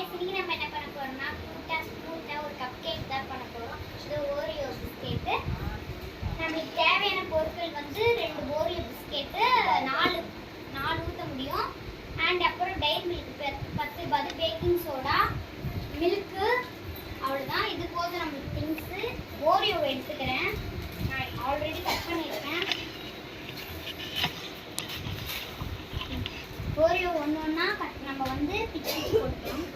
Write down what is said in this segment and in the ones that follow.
Guys இன்னைக்கு நம்ம என்ன பண்ண போறோம்னா ஸ்மூத்தா ஒரு கப் கேக் தான் பண்ண போறோம். இது ஓரியோ பிஸ்கெட். நமக்கு தேவையான பொருட்கள் வந்து 2 ஓரியோ பிஸ்கெட், 4 ஊத்த முடியும். அண்ட் அப்புறம் dairy milk 10 baking soda, milk, அவ்வளவுதான். இது போதும் நமக்கு திங்ஸ். ஓரியோ எடுத்துக்கிறேன். நான் ஆல்ரெடி கட் பண்ணிருக்கேன். ஓரியோ ஒண்ணா நம்ம வந்து பிச்சு போட்டுக்கலாம்.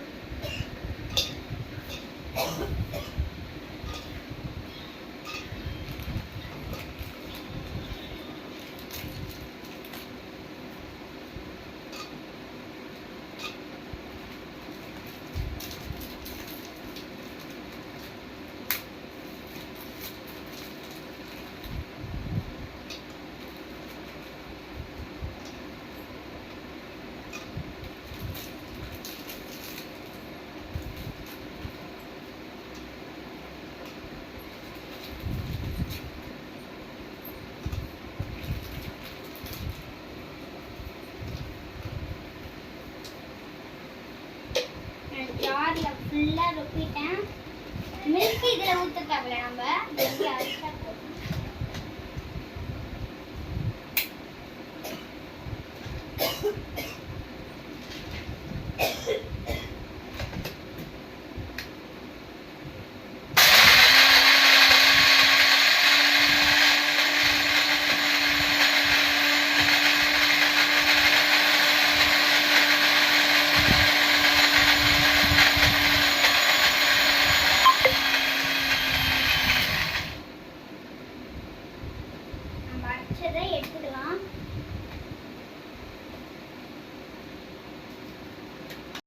ஜார்ல ஃபுல்லா ரொப்பிட்டேன். மில்க் இதுல ஊத்த தேவையில்ல, நம்ம வெறும் அரிசா போதும்.